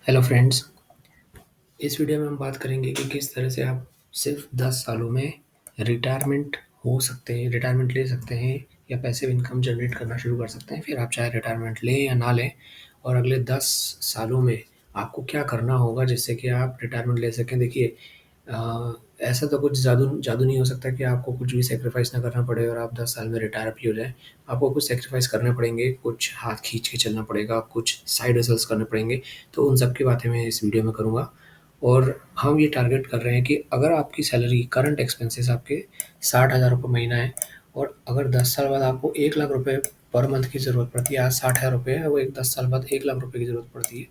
Hello friends. इस video में हम बात करेंगे कि किस तरह से आप सिर्फ 10 सालों में रिटायरमेंट ले सकते हैं या पैसिव इनकम जनरेट करना शुरू कर सकते हैं। फिर आप चाहे रिटायरमेंट लें या ना लें, और अगले 10 सालों में आपको क्या करना होगा जिससे कि आप रिटायरमेंट ले सकें। देखिए, ऐसा तो कुछ जादू जादू नहीं हो सकता कि आपको कुछ भी सैक्रिफाइस ना करना पड़े और आप 10 साल में रिटायर भी हो जाएँ। आपको कुछ सैक्रिफाइस करने पड़ेंगे, कुछ हाथ खींच के चलना पड़ेगा, कुछ साइड हसल्स करने पड़ेंगे। तो उन सब की बातें मैं इस वीडियो में करूँगा। और हम ये टारगेट कर रहे हैं कि अगर आपकी सैलरी करंट एक्सपेंसेस आपके 60,000 रुपये महीना है, और अगर 10 साल बाद आपको 1,00,000 रुपये पर मंथ की ज़रूरत पड़ती है, आज 60,000 रुपये है, वो एक 10 साल बाद 1,00,000 रुपये की ज़रूरत पड़ती है,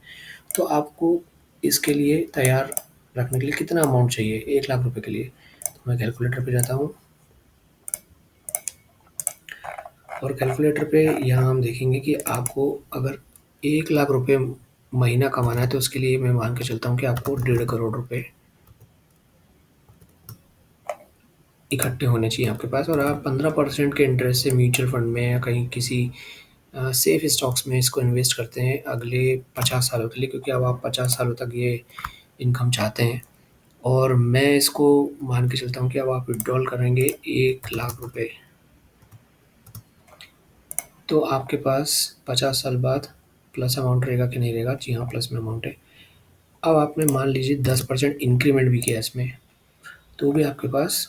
तो आपको इसके लिए तैयार रखने के लिए कितना अमाउंट चाहिए 1,00,000 रुपये के लिए। तो मैं कैलकुलेटर पे जाता हूँ, और कैलकुलेटर पे यहाँ हम देखेंगे कि आपको अगर 1,00,000 रुपये महीना कमाना है, तो उसके लिए मैं मान के चलता हूँ कि आपको 1,50 करोड़ रुपये इकट्ठे होने चाहिए आपके पास, और आप 15% के इंटरेस्ट से म्यूचुअल फंड में या कहीं किसी सेफ स्टॉक्स में इसको इन्वेस्ट करते हैं अगले 50 सालों के लिए, क्योंकि अब आप 50 सालों तक ये इनकम चाहते हैं। और मैं इसको मान के चलता हूँ कि अब आप विड्रॉल करेंगे 1,00,000 रुपये, तो आपके पास 50 साल बाद प्लस अमाउंट रहेगा कि नहीं रहेगा। जी हाँ, प्लस में अमाउंट है। अब आपने मान लीजिए 10% इंक्रीमेंट भी किया इसमें, तो भी आपके पास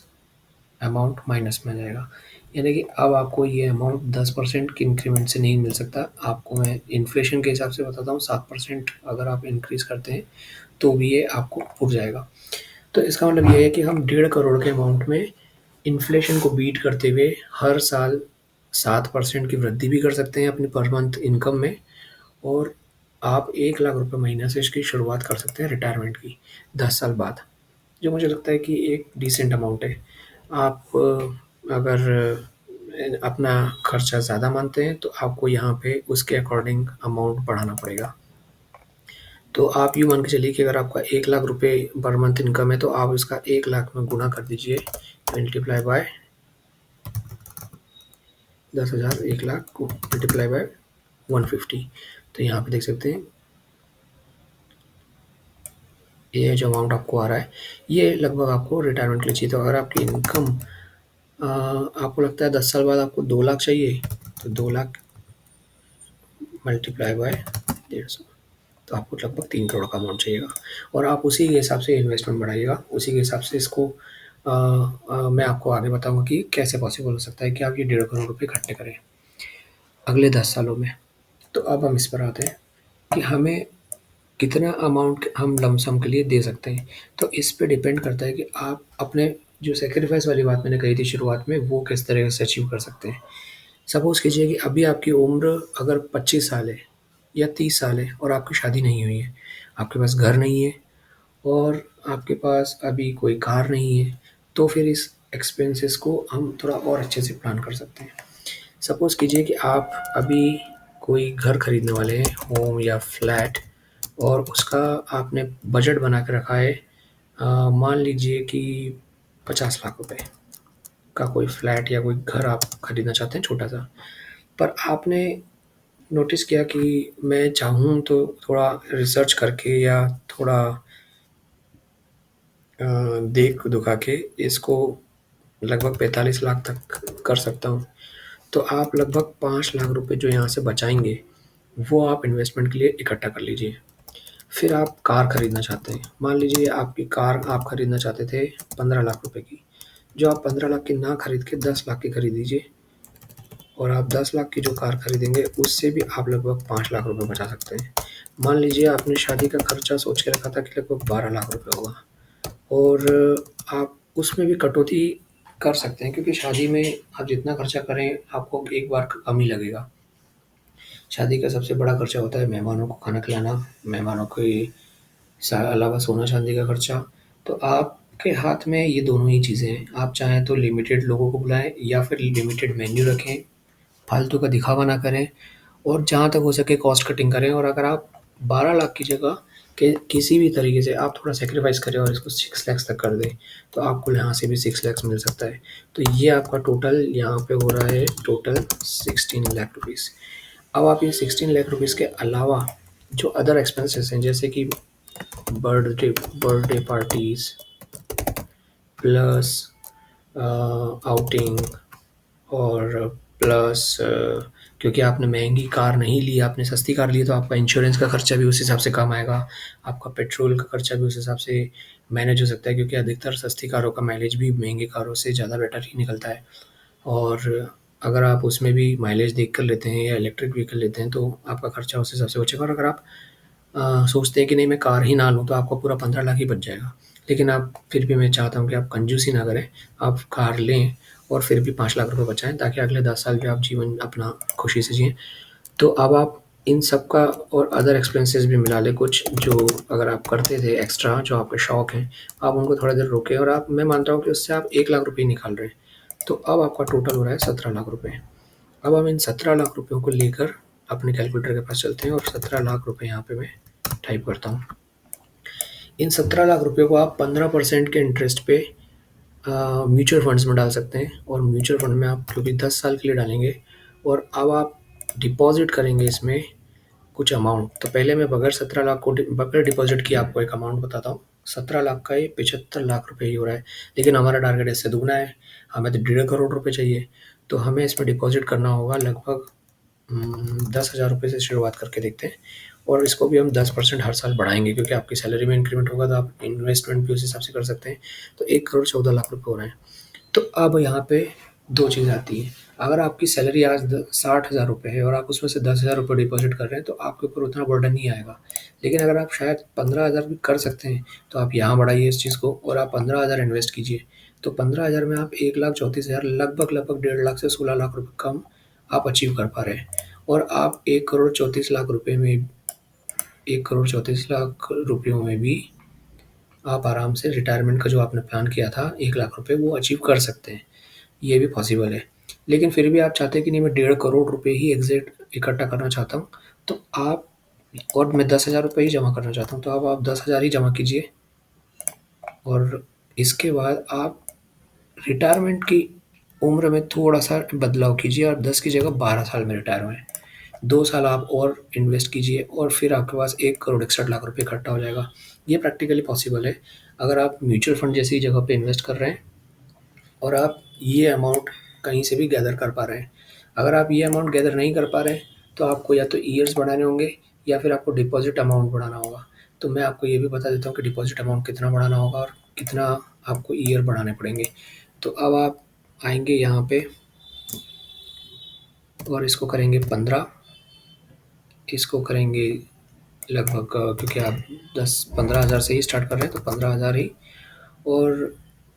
अमाउंट माइनस में आ जाएगा। यानी कि अब आपको ये अमाउंट 10% के इंक्रीमेंट से नहीं मिल सकता। आपको मैं इन्फ्लेशन के हिसाब से बताता हूँ, 7% अगर आप इंक्रीज़ करते हैं तो भी ये आपको पुर जाएगा। तो इसका मतलब ये है कि हम 1,50 करोड़ के अमाउंट में इन्फ्लेशन को बीट करते हुए हर साल 7% की वृद्धि भी कर सकते हैं अपनी पर मंथ इनकम में, और आप 1,00,000 रुपये महीने से इसकी शुरुआत कर सकते हैं रिटायरमेंट की 10 साल बाद, जो मुझे लगता है कि एक डिसेंट अमाउंट है। आप अगर अपना खर्चा ज़्यादा मानते हैं, तो आपको यहाँ पे उसके अकॉर्डिंग अमाउंट बढ़ाना पड़ेगा। तो आप यूँ मान के चलिए कि अगर आपका 1,00,000 रुपये पर मंथ इनकम है, तो आप इसका 1,00,000 में गुणा कर दीजिए, मल्टीप्लाई बाय 10,000, 1,00,000 को मल्टीप्लाई बाय 150। तो यहाँ पे देख सकते हैं ये जो अमाउंट आपको आ रहा है, ये लगभग आपको रिटायरमेंट के लिए चाहिए। तो अगर आपकी इनकम आपको लगता है 10 साल बाद आपको 2,00,000 चाहिए, तो 2,00,000 मल्टीप्लाई बाय 150, तो आपको लगभग 3 करोड़ का अमाउंट चाहिएगा। और आप उसी के हिसाब से इन्वेस्टमेंट बढ़ाइएगा, उसी के हिसाब से इसको मैं आपको आगे बताऊँगा कि कैसे पॉसिबल हो सकता है कि आप ये 1,50 करोड़ रुपये इकट्ठे करें अगले 10 सालों में। तो अब हम इस पर आते हैं कि हमें कितना अमाउंट हम लमसम के लिए दे सकते हैं। तो इस पे डिपेंड करता है कि आप अपने जो सैक्रिफाइस वाली बात मैंने कही थी शुरुआत में, वो किस तरह से अचीव कर सकते हैं। सपोज़ कीजिए कि अभी आपकी उम्र अगर 25 साल है या 30 साल है, और आपकी शादी नहीं हुई है, आपके पास घर नहीं है, और आपके पास अभी कोई कार नहीं है, तो फिर इस एक्सपेंसेस को हम थोड़ा और अच्छे से प्लान कर सकते हैं। सपोज़ कीजिए कि आप अभी कोई घर खरीदने वाले हैं, होम या फ्लैट, और उसका आपने बजट बना के रखा है, मान लीजिए कि 50,00,000 रुपए का कोई फ्लैट या कोई घर आप खरीदना चाहते हैं छोटा-सा। पर आपने नोटिस किया कि मैं चाहूँ तो थोड़ा रिसर्च करके या थोड़ा देख-दुखा के इसको लगभग 45 लाख तक कर सकता हूँ। तो आप लगभग 5,00,000 रुपए जो यहाँ से बचाएँगे, वो आप इन्वेस्टमेंट के लिए इकट्ठा कर लीजिए। फिर आप कार खरीदना चाहते हैं। मान लीजिए आपकी कार आप खरीदना चाहते थे 15,00,000 रुपए की, जो आप 15,00,000 की ना खरीद के 10,00,000 की खरीद लीजिए, और आप 10,00,000 की जो कार खरीदेंगे, उससे भी आप लगभग 5,00,000 रुपए बचा सकते हैं। मान लीजिए आपने शादी का खर्चा सोच के रखा था कि लगभग 12,00,000 रुपए होगा, और आप उसमें भी कटौती कर सकते हैं, क्योंकि शादी में आप जितना खर्चा करें, आपको एक बार कम ही लगेगा। शादी का सबसे बड़ा खर्चा होता है मेहमानों को खाना खिलाना, मेहमानों के अलावा सोना-चांदी का खर्चा। तो आपके हाथ में ये दोनों ही चीज़ें हैं। आप चाहें तो लिमिटेड लोगों को बुलाएँ या फिर लिमिटेड मेन्यू रखें, फालतू का दिखावा ना करें, और जहाँ तक हो सके कॉस्ट कटिंग करें। और अगर आप 12,00,000 की जगह के किसी भी तरीके से आप थोड़ा सैक्रिफाइस करें और इसको 6 लाख तक कर दें, तो आपको यहाँ से भी 6 लाख मिल सकता है। तो ये आपका टोटल यहाँ पे हो रहा है टोटल 16 लाख रुपीज़। अब आप ये 16 लाख रुपीज़ के अलावा जो अदर एक्सपेंसेस हैं जैसे कि birthday birthday parties plus outing और प्लस क्योंकि आपने महंगी कार नहीं ली, आपने सस्ती कार ली तो आपका इंश्योरेंस का खर्चा भी उस हिसाब से कम आएगा, आपका पेट्रोल का खर्चा भी उस हिसाब से मैनेज हो सकता है क्योंकि अधिकतर सस्ती कारों का माइलेज भी महंगी कारों से ज़्यादा बेटर ही निकलता है। और अगर आप उसमें भी माइलेज देख कर लेते हैं या इलेक्ट्रिक व्हीकल लेते हैं तो आपका खर्चा उस हिसाब से बचेगा। और अगर आप सोचते हैं कि नहीं मैं कार ही ना लूँ तो आपका पूरा 15 लाख ही बच जाएगा। लेकिन आप फिर भी मैं चाहता हूँ कि आप कंजूसी ना करें, आप कार लें और फिर भी 5 लाख रुपए बचाएँ ताकि अगले 10 साल भी आप जीवन अपना खुशी से जिएँ। तो अब आप इन सब का और अदर एक्सपेंसेस भी मिला लें कुछ जो अगर आप करते थे एक्स्ट्रा जो आपके शौक हैं, आप उनको थोड़ा देर रोकें और आप मैं मानता हूँ कि उससे आप 1 लाख रुपए निकाल रहे हैं। तो अब आपका टोटल हो रहा है 17 लाख रुपए। अब हम इन 17 लाख रुपयों को लेकर अपने कैलकुलेटर के पास चलते हैं और 17 लाख रुपए यहाँ पे मैं टाइप करता हूँ। इन 17 लाख रुपए को आप 15% के इंटरेस्ट पे म्यूचुअल फंड्स में डाल सकते हैं और म्यूचुअल फंड में आप क्योंकि 10 साल के लिए डालेंगे और अब आप डिपॉज़िट करेंगे इसमें कुछ अमाउंट। तो पहले मैं बगैर 17 लाख को बगैर डिपॉज़िट किए आपको एक अमाउंट बताता हूँ। 17 लाख का ये 75 लाख रुपए ही हो रहा है, लेकिन हमारा टारगेट इससे दुगना है, हमें तो 1.5 करोड़ रुपए चाहिए। तो हमें इसमें डिपॉज़िट करना होगा लगभग 10,000 रुपये से शुरुआत करके देखते हैं और इसको भी हम 10% हर साल बढ़ाएँगे क्योंकि आपकी सैलरी में इंक्रीमेंट होगा तो आप इन्वेस्टमेंट भी उस हिसाब से कर सकते हैं। तो 1,14 लाख रुपए हो रहे हैं। तो अब यहाँ पे 2 चीज़ आती हैं। अगर आपकी सैलरी आज 60,000 रुपये है और आप उसमें से 10,000 रुपये डिपॉज़िट कर रहे हैं तो आपके ऊपर उतना बर्डन नहीं आएगा। लेकिन अगर आप शायद 15,000 भी कर सकते हैं तो आप यहाँ बढ़ाइए इस चीज़ को और आप 15,000 इन्वेस्ट कीजिए। तो 15,000 में आप 1,34,000 लगभग 1.5 लाख से 16 लाख रुपए कम आप अचीव कर पा रहे हैं। और आप 1,34,00,000 रुपए में 1,34,00,000 रुपयों में भी आप आराम से रिटायरमेंट का जो आपने प्लान किया था 1 लाख रुपए वो अचीव कर सकते हैं। ये भी पॉसिबल है। लेकिन फिर भी आप चाहते हैं कि नहीं मैं 1.5 करोड़ रुपए ही एग्ज़ैक्ट इकट्ठा करना चाहता हूँ, तो आप और मैं 10,000 रुपए ही जमा करना चाहता हूँ, तो अब आप 10,000 ही जमा कीजिए और इसके बाद आप रिटायरमेंट की उम्र में थोड़ा-सा बदलाव कीजिए और 10 की जगह 12 साल में रिटायर होएँ। 2 साल आप और इन्वेस्ट कीजिए और फिर आपके पास 1,61,00,000 रुपए इकट्ठा हो जाएगा। ये प्रैक्टिकली पॉसिबल है, अगर आप म्यूचुअल फंड जैसी जगह पे इन्वेस्ट कर रहे हैं और आप ये अमाउंट कहीं से भी गैदर कर पा रहे हैं। अगर आप ये अमाउंट गैदर नहीं कर पा रहे हैं, तो आपको या तो ईयर्स बढ़ाने होंगे या फिर आपको डिपॉज़िट अमाउंट बढ़ाना होगा। तो मैं आपको ये भी बता देता हूँ कि डिपॉज़िट अमाउंट कितना बढ़ाना होगा और कितना आपको ईयर बढ़ाने पड़ेंगे। तो अब आप आएँगे यहाँ पे और इसको करेंगे 15, इसको करेंगे लगभग क्योंकि आप 10-15,000 से ही स्टार्ट कर रहे हैं, तो 15,000 ही और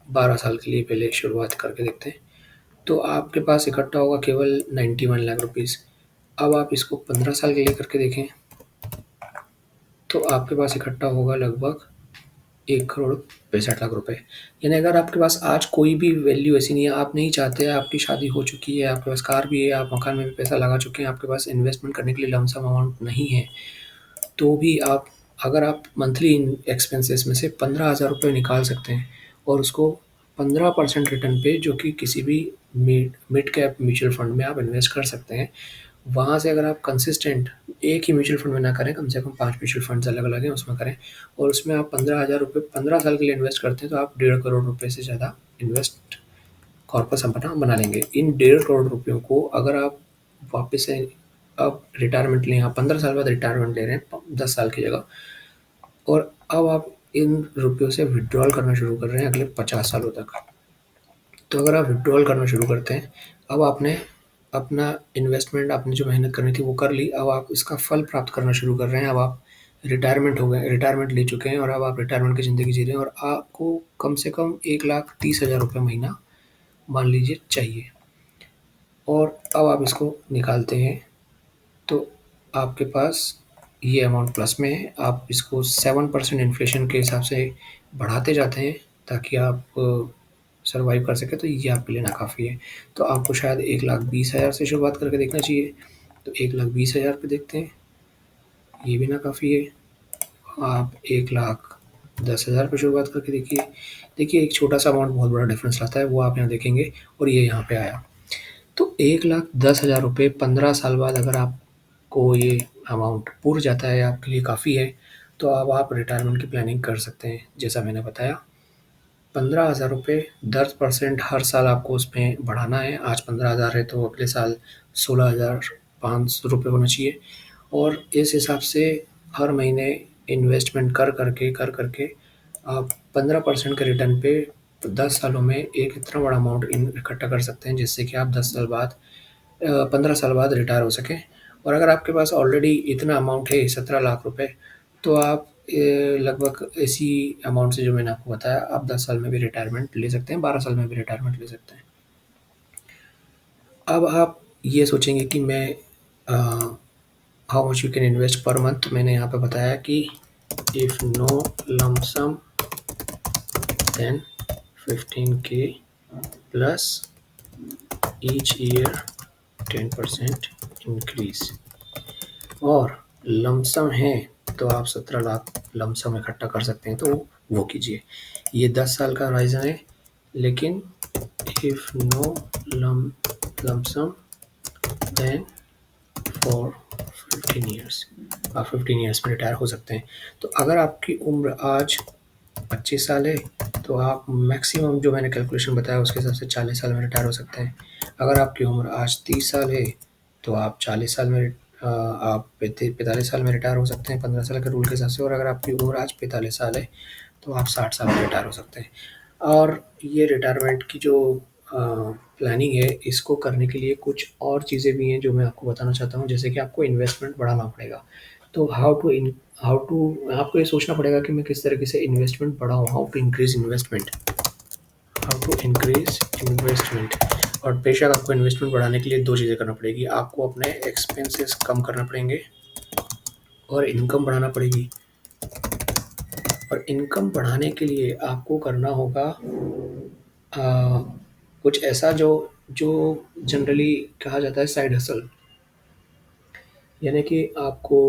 12 साल के लिए पहले शुरुआत करके देखते हैं। तो आपके पास इकट्ठा होगा केवल 91 लाख रुपीज़। अब आप इसको 15 साल के लिए करके देखें, तो आपके पास इकट्ठा होगा लगभग 1,65,00,000 रुपए। यानी अगर आपके पास आज कोई भी वैल्यू ऐसी नहीं है, आप नहीं चाहते, आपकी शादी हो चुकी है, आपके पास कार भी है, आप मकान में भी पैसा लगा चुके हैं, आपके पास इन्वेस्टमेंट करने के लिए लमसम अमाउंट नहीं है, तो भी आप अगर आप मंथली इन एक्सपेंसेस में से 15,000 रुपए निकाल सकते हैं और उसको 15% रिटर्न पे जो कि किसी भी mid mid cap mutual fund में आप इन्वेस्ट कर सकते हैं। वहाँ से अगर आप कंसिस्टेंट एक ही म्यूचुअल फंड में ना करें, कम से कम 5 म्यूचुअल फंड्स अलग-अलग हैं उसमें करें और उसमें आप 15,000 रुपए 15 साल के लिए इन्वेस्ट करते हैं तो आप 1.5 करोड़ रुपए से ज़्यादा इन्वेस्ट कॉर्पस अपना बना लेंगे। इन 1.5 करोड़ रुपयों को अगर आप वापस से अब रिटायरमेंट लें, आप 15 साल बाद रिटायरमेंट ले रहे हैं 10 साल की जगह और अब आप इन रुपयों से विथड्रॉल करना शुरू कर रहे हैं अगले 50 सालों तक। तो अगर आप विथड्रॉल करना शुरू करते हैं, अब आपने अपना इन्वेस्टमेंट आपने जो मेहनत करनी थी वो कर ली, अब आप इसका फल प्राप्त करना शुरू कर रहे हैं। अब आप रिटायरमेंट हो गए, रिटायरमेंट ले चुके हैं और अब आप रिटायरमेंट की ज़िंदगी जी रहे हैं और आपको कम से कम 1,30,000 रुपए महीना मान लीजिए चाहिए और अब आप इसको निकालते हैं, तो आपके पास ये अमाउंट प्लस में है। आप इसको 7% इन्फ्लेशन के हिसाब से बढ़ाते जाते हैं ताकि आप सर्वाइव कर सकें, तो ये आपके लिए नाकाफ़ी है। तो आपको शायद 1,20,000 से शुरुआत करके देखना चाहिए। तो 1,20,000 पे देखते हैं, ये भी नाकाफ़ी है। आप 1,10,000 पे शुरुआत करके देखिए। देखिए एक छोटा-सा अमाउंट बहुत बड़ा डिफ़रेंस लाता है, वो आप यहाँ देखेंगे और ये यहाँ पे आया। तो 1,10,000 रुपए 15 साल बाद अगर आपको ये अमाउंट पूर जाता है, आपके लिए काफ़ी है, तो अब आप रिटायरमेंट की प्लानिंग कर सकते हैं। जैसा मैंने बताया, 15,000 रुपये 10% हर साल आपको उसमें बढ़ाना है। आज 15,000 है तो अगले साल 16,500 रुपये होना चाहिए, और इस हिसाब से हर महीने इन्वेस्टमेंट कर करके आप 15% के रिटर्न पे 10 सालों में एक इतना बड़ा अमाउंट इकट्ठा कर सकते हैं, जिससे कि आप 10 साल बाद 15 साल बाद रिटायर हो सकें। और अगर आपके पास ऑलरेडी इतना अमाउंट है 17 लाख रुपए, तो आप लगभग इसी अमाउंट से, जो मैंने आपको बताया, आप 10 साल में भी रिटायरमेंट ले सकते हैं, 12 साल में भी रिटायरमेंट ले सकते हैं। अब आप ये सोचेंगे कि मैं how much you can invest per month. मैंने यहाँ पे बताया कि if no lump sum then 15K plus each year 10% increase, और लमसम है तो आप 17 लाख लमसम इकट्ठा कर सकते हैं, तो वो कीजिए। ये 10 साल का होराइज़न है, लेकिन if no lump sum then for 15 years, आप 15 ईयर्स में रिटायर हो सकते हैं। तो अगर आपकी उम्र आज 25 साल है, तो आप मैक्सिमम, जो मैंने कैलकुलेशन बताया उसके हिसाब से, 40 साल में रिटायर हो सकते हैं। अगर आपकी उम्र आज 30 साल है, तो आप 40 साल में आप 45 साल में रिटायर हो सकते हैं 15 साल के रूल के हिसाब से। और अगर आपकी उम्र आज 45 साल है, तो आप 60 साल में रिटायर हो सकते हैं। और ये रिटायरमेंट की जो प्लानिंग है, इसको करने के लिए कुछ और चीज़ें भी हैं जो मैं आपको बताना चाहता हूँ। जैसे कि आपको इन्वेस्टमेंट बढ़ाना पड़ेगा। तो हाउ टू आपको ये सोचना पड़ेगा कि मैं किस तरीके से इन्वेस्टमेंट बढ़ाऊँ, how to increase investment, how to increase investment. और बेशक आपको इन्वेस्टमेंट बढ़ाने के लिए 2 चीज़ें करना पड़ेगी। आपको अपने एक्सपेंसेस कम करना पड़ेंगे और इनकम बढ़ाना पड़ेगी। और इनकम बढ़ाने के लिए आपको करना होगा कुछ ऐसा जो जो जनरली कहा जाता है साइड हसल। यानी कि आपको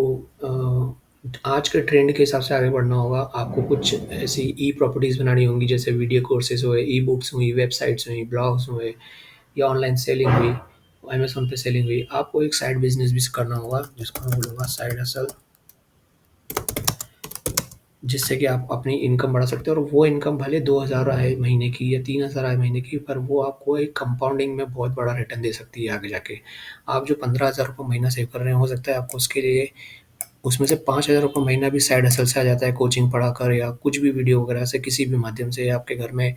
आज के ट्रेंड के हिसाब से आगे बढ़ना होगा। आपको कुछ ऐसी ई प्रॉपर्टीज़ बनानी होंगी, जैसे वीडियो कोर्सेज़ हुए, ई बुक्स हुई, वेबसाइट्स हुई, ब्लॉग्स हुए, या ऑनलाइन सेलिंग हुई, अमेज़न पे सेलिंग हुई। आपको एक साइड बिज़नेस भी करना होगा, जिसको मैं बोलूँगा साइड हसल, जिससे कि आप अपनी इनकम बढ़ा सकते हो। और वो इनकम भले 2,000 आए महीने की या 3,000 आए महीने की, पर वो आपको एक कंपाउंडिंग में बहुत बड़ा रिटर्न दे सकती है आगे जाके। आप जो 15,000 रुपये महीना सेव कर रहे हैं, हो सकता है आपको उसके लिए उसमें से 5,000 रुपये महीना भी साइड हसल से आ जाता है, कोचिंग पढ़ाकर या कुछ भी वीडियो वगैरह से, किसी भी माध्यम से। आपके घर में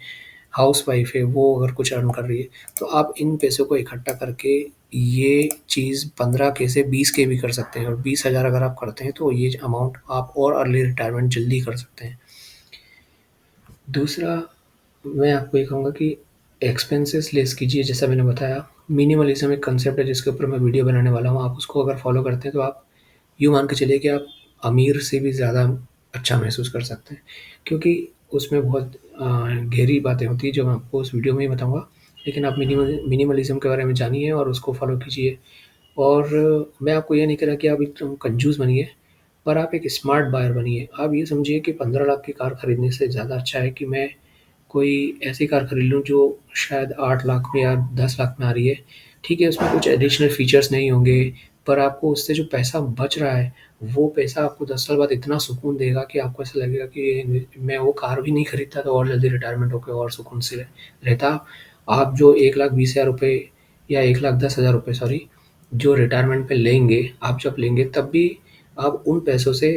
हाउसवाइफ है, वो अगर कुछ अर्न कर रही है, तो आप इन पैसों को इकट्ठा करके ये चीज़ 15K से 20K भी कर सकते हैं। और 20,000 अगर आप करते हैं, तो ये अमाउंट आप और अर्ली रिटायरमेंट जल्दी कर सकते हैं। दूसरा, मैं आपको ये कहूँगा कि एक्सपेंसेस लेस कीजिए। जैसा मैंने बताया, मिनिमलिज़्म एक कंसेप्ट है जिसके ऊपर मैं वीडियो बनाने वाला हूँ। आप उसको अगर फॉलो करते हैं, तो आप यूँ मान के चलिए कि आप अमीर से भी ज़्यादा अच्छा महसूस कर सकते हैं, क्योंकि उसमें बहुत गहरी बातें होती हैं, जो मैं आपको उस वीडियो में ही बताऊँगा। लेकिन आप मिनिमलिज़्म के बारे में जानिए और उसको फॉलो कीजिए। और मैं आपको ये नहीं कह रहा कि आप एकदम कंजूस बनिए, पर आप एक स्मार्ट बायर बनिए। आप ये समझिए कि 15 लाख की कार खरीदने से ज़्यादा अच्छा है कि मैं कोई ऐसी कार खरीद लूँ जो शायद 8 लाख में या 10 लाख में आ रही है। ठीक है, उसमें कुछ एडिशनल फीचर्स नहीं होंगे, पर आपको उससे जो पैसा बच रहा है, वो पैसा आपको 10 साल बाद इतना सुकून देगा कि आपको ऐसा लगेगा कि मैं वो कार भी नहीं खरीदता, तो और जल्दी रिटायरमेंट होके और सुकून से रहता। आप जो 1,20,000 रुपए या 1,10,000 रुपए, सॉरी, जो रिटायरमेंट पे लेंगे, आप जब लेंगे, तब भी आप उन पैसों से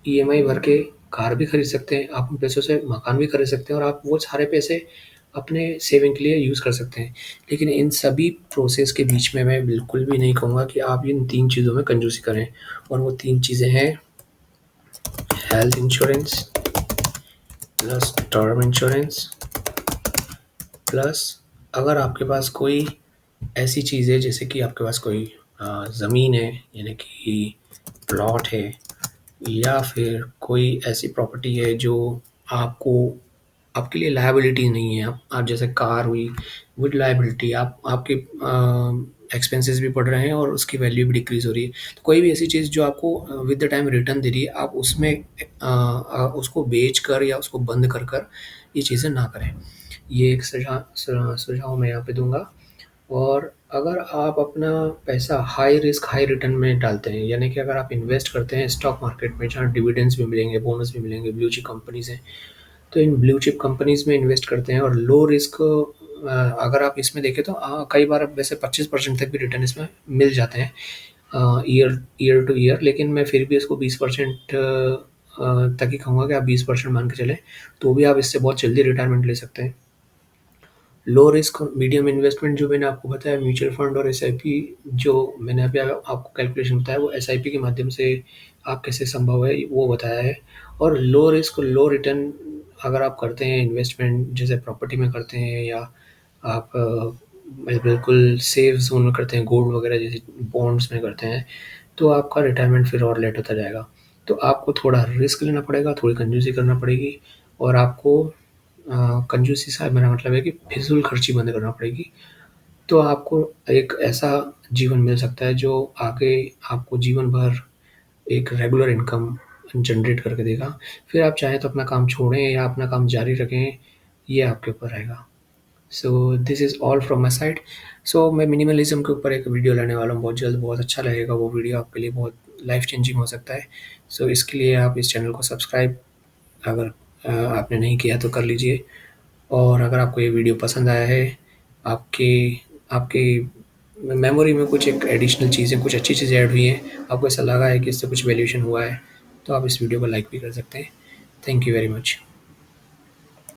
ईएमआई भर के कार भी खरीद सकते हैं, आप उन पैसों से मकान भी खरीद सकते हैं, और आप वो सारे पैसे अपने सेविंग के लिए यूज़ कर सकते हैं। लेकिन इन सभी प्रोसेस के बीच में मैं बिल्कुल भी नहीं कहूँगा कि आप इन 3 चीज़ों में कंजूसी करें। और वो 3 चीज़ें हैं, health insurance plus term insurance, plus अगर आपके पास कोई ऐसी चीज़ है, जैसे कि आपके पास कोई ज़मीन है, यानी कि प्लॉट है, या फिर कोई ऐसी प्रॉपर्टी है जो आपको आपके लिए लायबिलिटी नहीं है। आप जैसे कार हुई विद लायबिलिटी, आपके एक्सपेंसेस भी बढ़ रहे हैं और उसकी वैल्यू भी डिक्रीज़ हो रही है। तो कोई भी ऐसी चीज़ जो आपको विद द टाइम रिटर्न दे रही है, आप उसमें उसको बेच कर या उसको बंद कर ये चीज़ें ना करें। ये एक सुझाव मैं यहाँ पे दूँगा। और अगर आप अपना पैसा हाई रिस्क हाई रिटर्न में डालते हैं, यानी कि अगर आप इन्वेस्ट करते हैं स्टॉक मार्केट में जहाँ डिविडेंड्स भी मिलेंगे, बोनस भी मिलेंगे, ब्लू चिप कंपनीज़ हैं, तो इन ब्लू चिप कंपनीज़ में इन्वेस्ट करते हैं और लो रिस्क अगर आप इसमें देखें तो कई बार वैसे 25% तक भी रिटर्न इसमें मिल जाते हैं ईयर ईयर टू ईयर, लेकिन मैं फिर भी इसको 20% तक ही कहूँगा कि आप 20% मान के चलें, तो भी आप इससे बहुत जल्दी रिटायरमेंट ले सकते हैं। लो रिस्क और मीडियम इन्वेस्टमेंट जो मैंने आपको बताया म्यूचुअल फंड और एसआईपी, जो मैंने अभी आपको कैलकुलेशन बताया वो एसआईपी के माध्यम से आप कैसे संभव है वो बताया है। और लो रिस्क लो रिटर्न अगर आप करते हैं इन्वेस्टमेंट जैसे प्रॉपर्टी में करते हैं या आप बिल्कुल सेफ जोन में करते हैं गोल्ड वगैरह जैसे बॉन्ड्स में करते हैं, तो आपका रिटायरमेंट फिर और लेट होता जाएगा। तो आपको थोड़ा रिस्क लेना पड़ेगा, थोड़ी कंजूसी करना पड़ेगी और आपको कंजूसी से मेरा मतलब है कि फिज़ूल खर्ची बंद करना पड़ेगी। तो आपको एक ऐसा जीवन मिल सकता है जो आगे आपको जीवन भर एक रेगुलर इनकम जनरेट करके देगा। फिर आप चाहें तो अपना काम छोड़ें या अपना काम जारी रखें, ये आपके ऊपर रहेगा। So this is all from my side. So मैं मिनिमलिज़्म के ऊपर एक वीडियो लाने वाला हूँ बहुत जल्द, बहुत अच्छा लगेगा वो वीडियो आपके लिए, बहुत लाइफ़ चेंजिंग हो सकता है। सो इसके लिए आप इस चैनल को सब्सक्राइब अगर आपने नहीं किया तो कर लीजिए। और अगर आपको ये वीडियो पसंद आया है, आपके आपकी मेमोरी में कुछ एक एडिशनल चीज़ें, कुछ अच्छी चीज़ें ऐड हुई हैं, आपको ऐसा लगा है कि इससे कुछ वैल्यूएशन हुआ है, तो आप इस वीडियो को लाइक भी कर सकते हैं। Thank you very much.